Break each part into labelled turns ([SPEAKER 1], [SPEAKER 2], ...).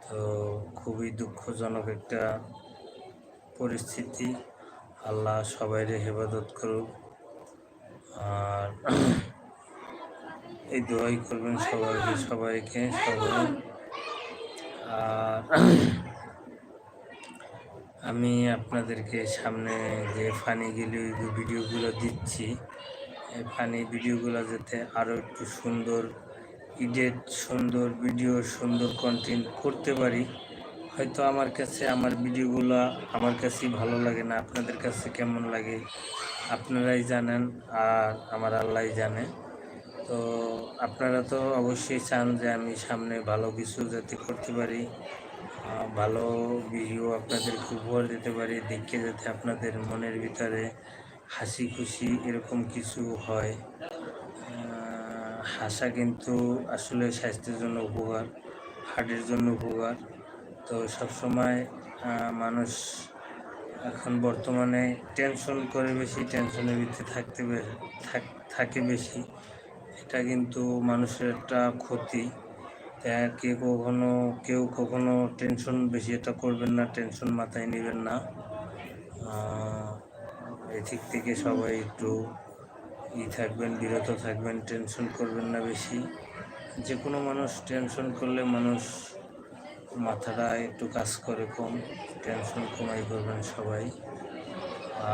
[SPEAKER 1] তো খুবই দুঃখজনক একটা পরিস্থিতি। আল্লাহ সবাইরে হেফাজত করুক। আর এই দোয়াই করবেন সবাইকে। আর আমি আপনাদেরকে সামনে যে ফানিগুলি ভিডিওগুলো দিচ্ছি, এই ফানি ভিডিওগুলো যাতে আরও একটু সুন্দর সুন্দর ভিডিও, সুন্দর কন্টেন্ট করতে পারি। হয়তো আমার ভিডিওগুলো আমার কাছেই ভালো লাগে না, আপনাদের কাছে কেমন লাগে আপনারাই জানেন, আর আমার আল্লাহই জানে। তো আপনারা তো অবশ্যই চান যে আমি সামনে ভালো কিছু যাতে করতে পারি, ভালো ভিডিও আপনাদেরকে উপহার দিতে পারি, দেখে যাতে আপনাদের মনের ভিতরে হাসি খুশি এরকম কিছু হয়। হাসা কিন্তু আসলে স্বাস্থ্যের জন্য উপকার, হার্টের জন্য উপকার। তো সবসময় মানুষ এখন বর্তমানে টেনশন করে বেশি, টেনশনের ভিতরে থাকে বেশি। এটা কিন্তু মানুষের একটা ক্ষতি। কেউ কখনো টেনশন বেশি এটা করবেন না, টেনশন মাথায় নেবেন না। এদিক থেকে সবাই একটু থাকবেন, বিরত থাকবেন, টেনশন করবেন না বেশি। যে কোনো মানুষ টেনশন করলে মাথাটা একটু কাজ করে কম, টেনশন কমাই করবেন সবাই।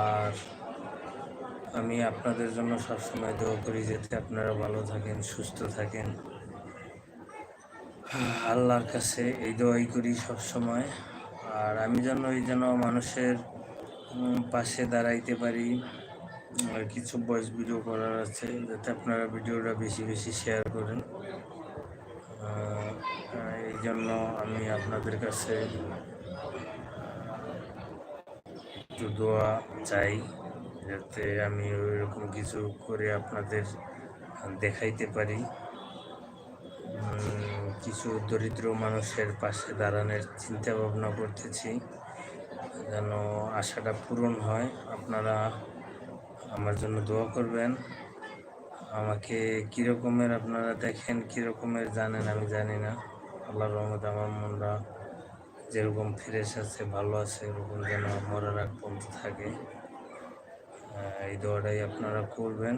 [SPEAKER 1] আর আমি আপনাদের জন্য সবসময় দোয়া করি যাতে আপনারা ভালো থাকেন, সুস্থ থাকেন। আল্লাহর কাছে এই দোয়াই করি সবসময়। আর আমি যেন মানুষের পাশে দাঁড়াইতে পারি। আর কিছু ভয়েস ভিডিও করার আছে, যাতে আপনারা ভিডিওটা বেশি বেশি শেয়ার করেন। এই জন্য আমি আপনাদের কাছে একটু দোয়া চাই, যাতে আমি ওইরকম কিছু করে আপনাদের দেখাইতে পারি। কিছু দরিদ্র মানুষের পাশে দাঁড়ানোর চিন্তা ভাবনা করতেছি, যেন আশাটা পূরণ হয়। আপনারা আমার জন্য দোয়া করবেন। আমাকে কীরকমের আপনারা দেখেন, কীরকমের জানেন আমি জানি না। আল্লাহর রহমতে আমার মনটা যেরকম ফ্রেশ আছে, ভালো আছে, এরকম যেন মরার আগ পর্যন্ত থাকে। এই দোয়াটাই আপনারা করবেন।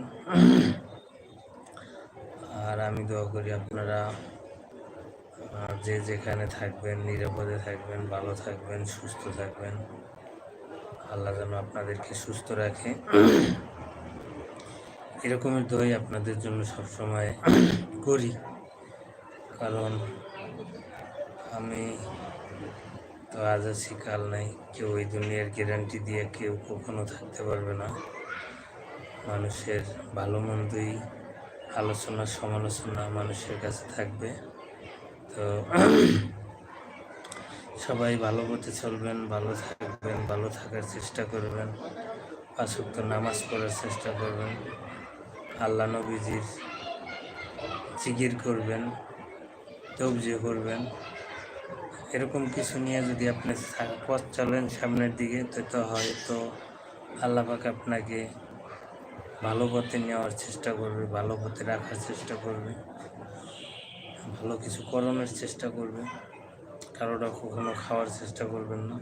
[SPEAKER 1] আর আমি দোয়া করি আপনারা যে যেখানে থাকবেন নিরাপদে থাকবেন, ভালো থাকবেন, সুস্থ থাকবেন। আল্লাহ যেন আপনাদেরকে সুস্থ রাখে। এরকমের দোয়াই আপনাদের জন্য সবসময় করি, কারণ আমি তো আজ আছি কাল নাই। কেউ এই দুনিয়ার গ্যারান্টি দিয়ে কেউ কখনো থাকতে পারবে না। মানুষের ভালো মন্দই আলোচনা সমালোচনা মানুষের কাছে থাকবে। তো সবাই ভালো পথে চলবেন, ভালো থাকবেন, ভালো থাকার চেষ্টা করবেন, 5 ওয়াক্ত নামাজ পড়ার চেষ্টা করবেন, আল্লাহ নবীজির জিকির করবেন, তওবজি করবেন। এরকম কিছু নিয়ে যদি আপনি পথ চলেন সামনের দিকে, তো হয়তো আল্লাহ পাক আপনাকে ভালো পথে নেওয়ার চেষ্টা করবে, ভালো পথে রাখার চেষ্টা করবে, ভালো কিছু করণের চেষ্টা করবে। কারোটা কখনো খাওয়ার চেষ্টা করবেন না,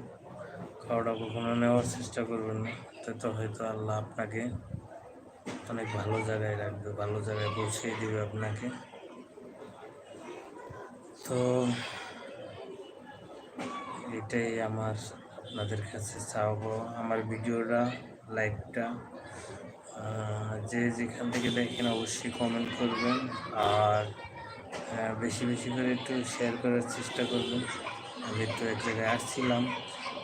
[SPEAKER 1] কারোটা কখনো নেওয়ার চেষ্টা করবেন না। তো হয়তো আল্লাহ আপনাকে অনেক ভালো জায়গায় রাখবে, ভালো জায়গায় পৌঁছে দিবে আপনাকে। তো এটাই আমার আপনাদের কাছে চাওয়াবো। আমার ভিডিওটা লাইকটা যে যেখান থেকে দেখেন অবশ্যই কমেন্ট করবেন, আর বেশি বেশি করে একটু শেয়ার করার চেষ্টা করবেন। আমি একটু এক জায়গায় আসছিলাম,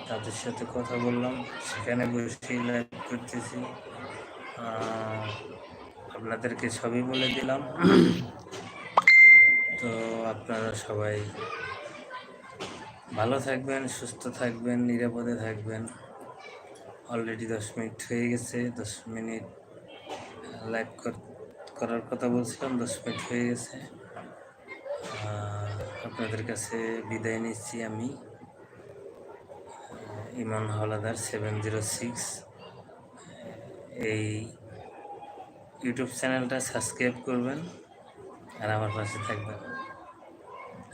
[SPEAKER 1] তাদের সাথে কথা বললাম, সেখানে বসেই লাইভ করতেছি। আপনাদেরকে সবই বলে দিলাম। তো আপনারা সবাই ভালো থাকবেন, সুস্থ থাকবেন, নিরাপদে থাকবেন। অলরেডি 10 মিনিট হয়ে গেছে, 10 মিনিট লাইভ করার কথা বলছিলাম, 10 মিনিট হয়ে গেছে। আপনাদের কাছে বিদায় নিচ্ছি আমি, ইমন হাওলাদার 706। এই ইউটিউব চ্যানেলটা সাবস্ক্রাইব করবেন আর আমার পাশে থাকবেন।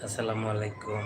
[SPEAKER 1] আসসালামু আলাইকুম।